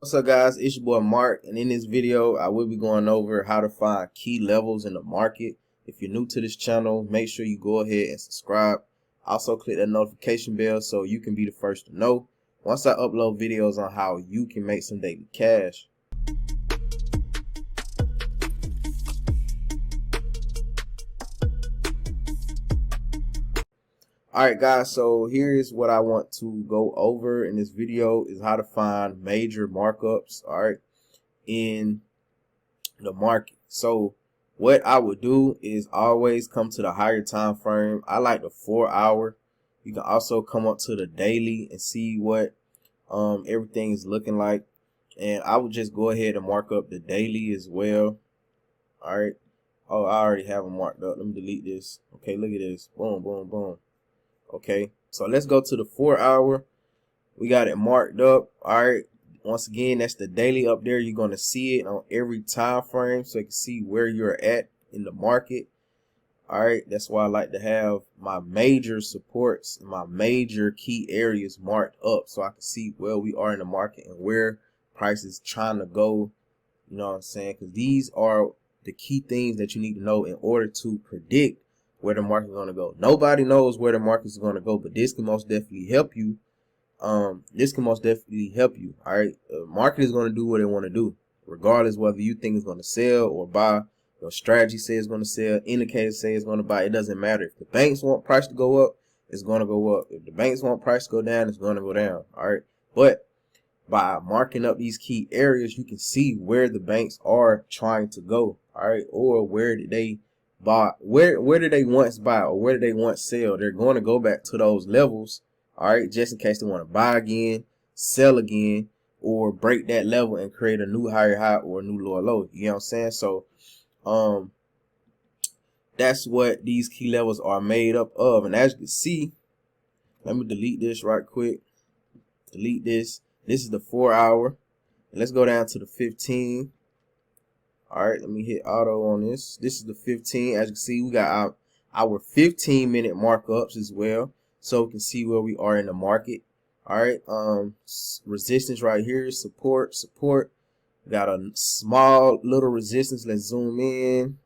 What's up, guys? It's your boy Mark, and in this video I will be going over how to find key levels in the market. If you're new to this channel, make sure you go ahead and subscribe. Also click that notification bell so you can be the first to know once I upload videos on how you can make some daily cash. Alright guys, so here's what I want to go over in this video is how to find major markups, alright, in the market. So what I would do is always come to the higher time frame. I like the 4-hour. You can also come up to the daily and see what everything is looking like. And I would just go ahead and mark up the daily as well. Alright. Oh, I already have them marked up. Let me delete this. Okay, look at this. Boom, boom, boom. Okay, so let's go to the 4-hour. We got it marked up. All right, once again, that's the daily up there. You're going to see it on every time frame so you can see where you're at in the market. All right, that's why I like to have my major supports and my major key areas marked up so I can see where we are in the market and where price is trying to go. You know what I'm saying? Because these are the key things that you need to know in order to predict where the market is going to go. Nobody knows where the market is going to go, but this can most definitely help you. All right, the market is going to do what it want to do, regardless whether you think it's going to sell or buy. Your strategy says it's going to sell, indicators say it's going to buy. It doesn't matter. If the banks want price to go up, it's going to go up. If the banks want price to go down, it's going to go down. All right, but by marking up these key areas, you can see where the banks are trying to go. All right, or where did they buy, where did they once buy, or where did they once sell? They're going to go back to those levels, all right, just in case they want to buy again, sell again, or break that level and create a new higher high or a new lower low. You know what I'm saying? So that's what these key levels are made up of. And as you can see, let me delete this right quick. Delete this. This is the 4-hour. Let's go down to the 15. All right, let me hit auto on this. This is the 15. As you can see, we got our 15-minute markups as well, so we can see where we are in the market. All right, resistance right here, support. We got a small little resistance. Let's zoom in.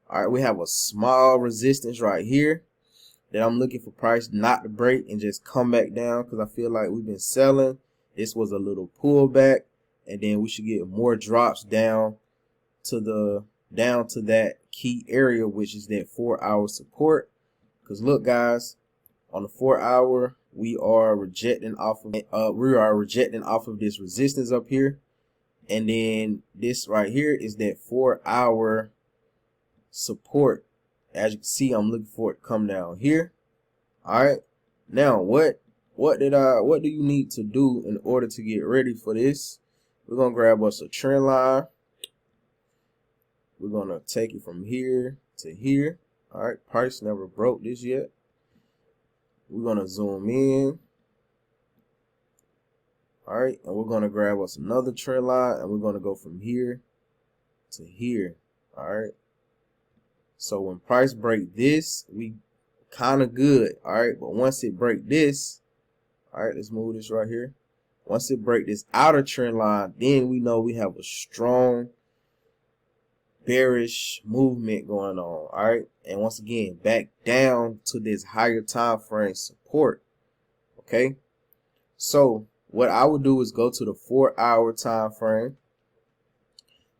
All right, we have a small resistance right here that I'm looking for price not to break and just come back down, because I feel like we've been selling. This was a little pullback, and then we should get more drops down to that key area, which is that 4-hour support. Because look, guys, on the 4-hour, we are rejecting off of this resistance up here, and then this right here is that 4-hour support. As you can see, I'm looking for it to come down here. All right, now what do you need to do in order to get ready for this? We're gonna grab us a trend line. We're gonna take it from here to here. All right, price never broke this yet. We're gonna zoom in. All right, and we're gonna grab us another trend line, and we're gonna go from here to here. All right, so when price break this, we kind of good. All right, but once it break this, all right, let's move this right here. Once it break this outer trend line, then we know we have a strong bearish movement going on. All right, and once again, back down to this higher time frame support. Okay, so what I would do is go to the 4-hour time frame.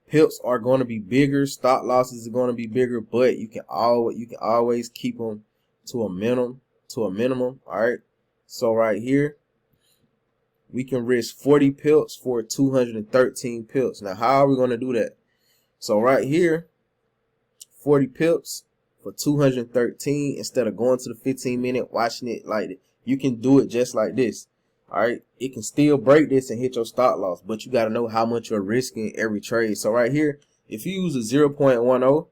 Pips are going to be bigger, stop losses are going to be bigger, but you can always keep them to a minimum. All right, so right here we can risk 40 pips for 213 pips. Now, how are we going to do that? So right here, 40 pips for 213, instead of going to the 15-minute, watching it like that, you can do it just like this. All right, it can still break this and hit your stop loss, but you got to know how much you're risking every trade. So right here, if you use a 0.10, all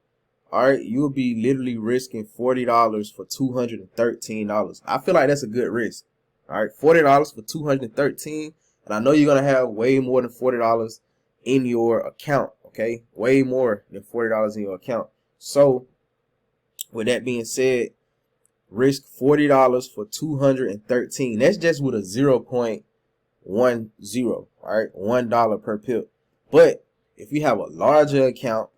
right, you'll be literally risking $40 for $213. I feel like that's a good risk. All right, $40 for 213, and I know you're gonna have way more than $40 in your account. Okay, way more than $40 in your account. So with that being said, risk $40 for 213. That's just with a 0.10. All All right, $1 per pip. But if you have a larger account,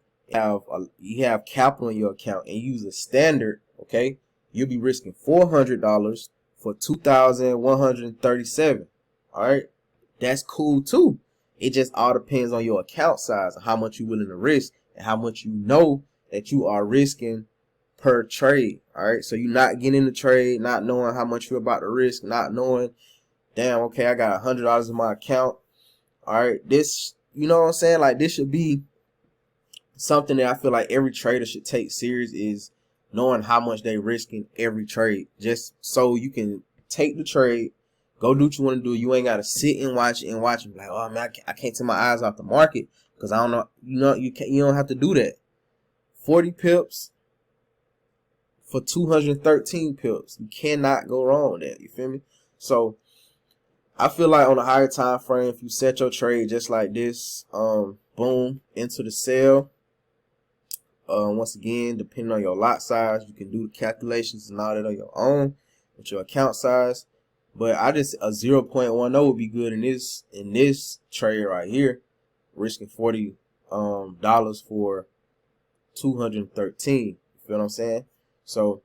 you have capital in your account, and use a standard, okay, you'll be risking $400 for 2,137. All right, that's cool too. It just all depends on your account size and how much you're willing to risk and how much you know that you are risking per trade. All right, so you're not getting in the trade, not knowing how much you're about to risk, not knowing, damn, okay, I got $100 in my account. All right, this, you know what I'm saying? Like, this should be something that I feel like every trader should take serious, is knowing how much they risk in every trade, just so you can take the trade, go do what you want to do. You ain't got to sit and watch it and watch it like, oh man, I can't take my eyes off the market because I don't know. You don't have to do that. 40 pips for 213 pips. You cannot go wrong with that. You feel me? So I feel like on a higher time frame, if you set your trade just like this, boom, into the sell. Once again, depending on your lot size, you can do the calculations and all that on your own with your account size. But a 0.10 would be good in this trade right here, risking $40 for 213. You feel what I'm saying? So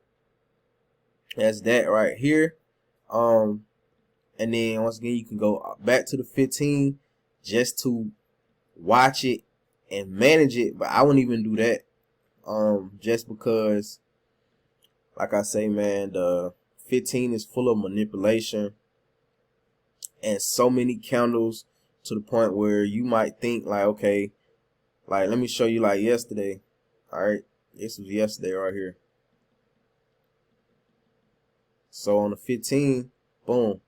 that's that right here. And then once again, you can go back to the 15 just to watch it and manage it. But I wouldn't even do that. Just because, like I say, man, the 15 is full of manipulation and so many candles to the point where you might think like, okay, like, let me show you like yesterday. All right, this was yesterday right here. So on the 15, boom,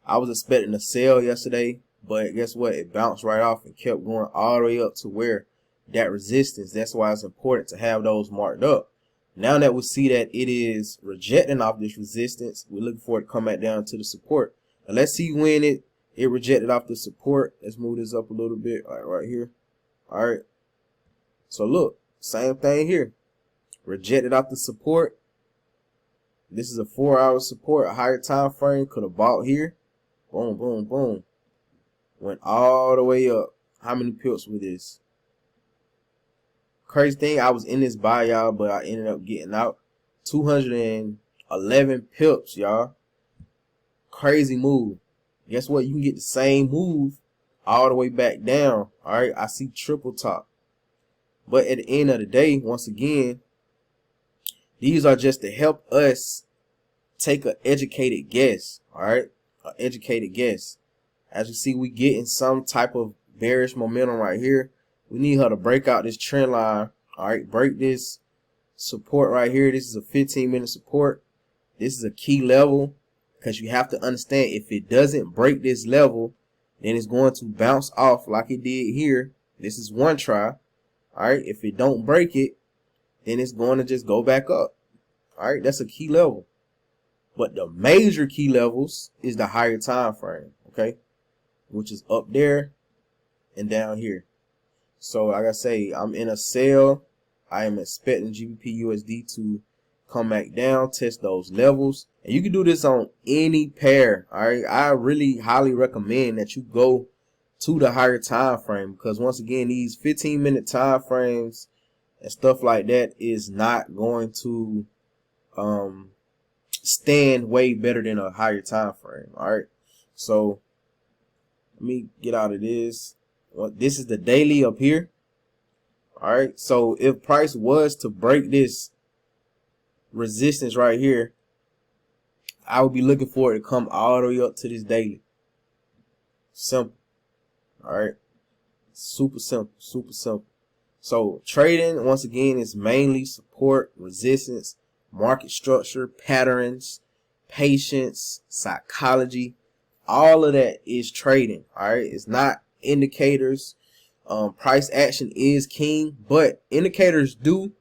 I was expecting a sell yesterday, but guess what? It bounced right off and kept going all the way up to where that resistance. That's why it's important to have those marked up. Now that we see that it is rejecting off this resistance, we're looking for it to come back down to the support. Now let's see when it rejected off the support. Let's move this up a little bit, like right here. All right. So look, same thing here. Rejected off the support. This is a 4-hour support. A higher time frame could have bought here. Boom, boom, boom. Went all the way up. How many pips with this? Crazy thing, I was in this buy, y'all, but I ended up getting out. 211 pips, y'all. Crazy move. Guess what? You can get the same move all the way back down. All right, I see triple top. But at the end of the day, once again, these are just to help us take an educated guess. All right, an educated guess. As you see, we getting some type of bearish momentum right here. We need her to break out this trend line. All right, break this support right here. This is a 15-minute support. This is a key level, because you have to understand, if it doesn't break this level, then it's going to bounce off like it did here. This is one try. All right, if it don't break it, then it's going to just go back up. All right, that's a key level. But the major key levels is the higher time frame, okay, which is up there and down here. So like I say, I'm in a sell. I am expecting GBP USD to come back down, test those levels. And you can do this on any pair. All right, I really highly recommend that you go to the higher time frame, because once again, these 15-minute time frames and stuff like that is not going to stand way better than a higher time frame. All right, so let me get out of this. This is the daily up here. All right, so if price was to break this resistance right here, I would be looking for it to come all the way up to this daily. Simple. All right, super simple, super simple. So trading, once again, is mainly support, resistance, market structure, patterns, patience, psychology. All of that is trading. All right, it's not indicators. Price action is king, but indicators do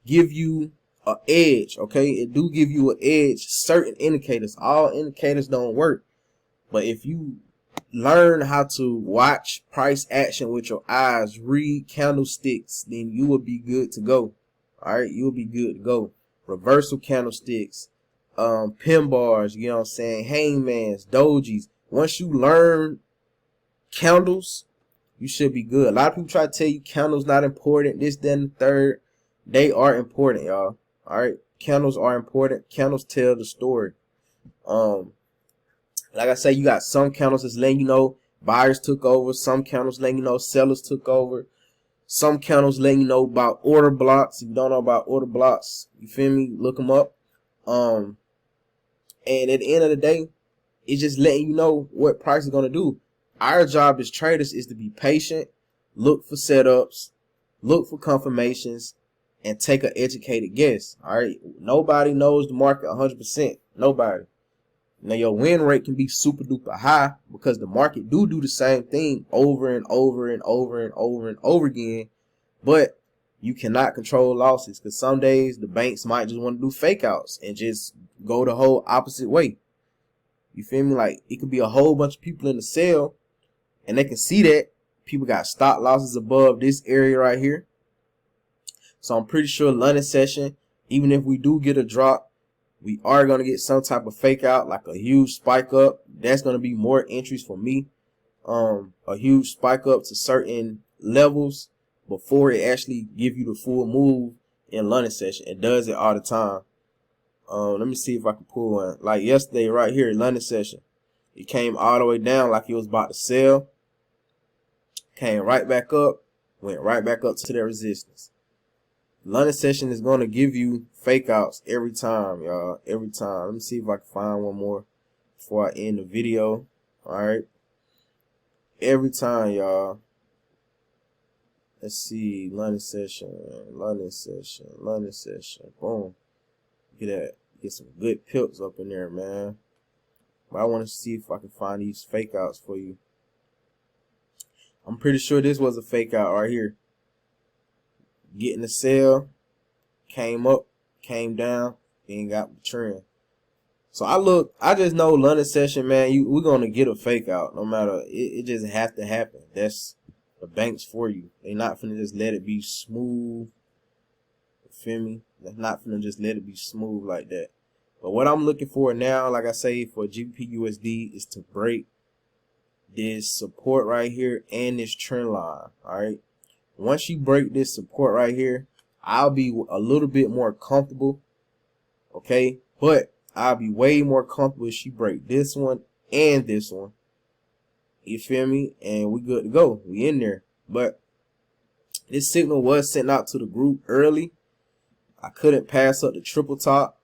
give you an edge. Okay, it do give you an edge. Certain indicators, all indicators don't work, but if you learn how to watch price action with your eyes, read candlesticks, then you will be good to go. All right, you will be good to go. Reversal candlesticks, pin bars, you know what I'm saying, hangmans, dojis. Once you learn candles, you should be good. A lot of people try to tell you candles not important, this, then, and the third. They are important, y'all. All right, candles are important. Candles tell the story. Like I say, you got some candles that's letting you know buyers took over. Some candles letting you know sellers took over. Some candles letting you know about order blocks. If you don't know about order blocks, you feel me? Look them up. And at the end of the day, it's just letting you know what price is going to do. Our job as traders is to be patient, look for setups, look for confirmations, and take an educated guess. All right. Nobody knows the market 100%. Nobody. Now your win rate can be super duper high because the market do the same thing over and over and over and over and over again. But you cannot control losses because some days the banks might just want to do fake outs and just go the whole opposite way. You feel me? Like it could be a whole bunch of people in the sale and they can see that people got stop losses above this area right here. So I'm pretty sure London session, even if we do get a drop, we are going to get some type of fake out, like a huge spike up. That's going to be more entries for me. A huge spike up to certain levels before it actually give you the full move in London session. It does it all the time. Let me see if I can pull one. Like yesterday right here, London session. It came all the way down like it was about to sell. Came right back up. Went right back up to their resistance. London session is going to give you fake outs every time, y'all. Every time. Let me see if I can find one more before I end the video. Alright. Every time, y'all. Let's see. London session. London session. London session. Boom. Get that. Get some good pips up in there, man. But I want to see if I can find these fake outs for you. I'm pretty sure this was a fake out right here. Getting the sell, came up, came down, and got the trend. So I just know London session, man, we're gonna get a fake out no matter. It just has to happen. That's the banks for you. They not finna just let it be smooth. You feel me? They're not finna just let it be smooth like that. But what I'm looking for now, like I say, for GBP USD is to break this support right here and this trend line. All right. Once you break this support right here, I'll be a little bit more comfortable. Okay. But I'll be way more comfortable if she break this one and this one. You feel me? And we good to go. We in there. But this signal was sent out to the group early. I couldn't pass up the triple top.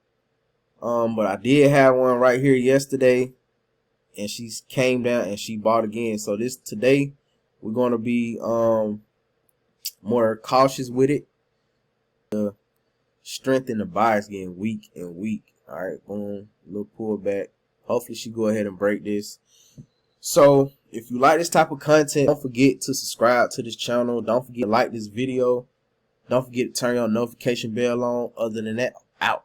But I did have one right here yesterday. And she came down and she bought again. So this today, we're going to be more cautious with it. The strength in the buy is getting weak and weak. All right, boom, little pullback. Hopefully she go ahead and break this. So if you like this type of content, don't forget to subscribe to this channel. Don't forget to like this video. Don't forget to turn your notification bell on. Other than that, out.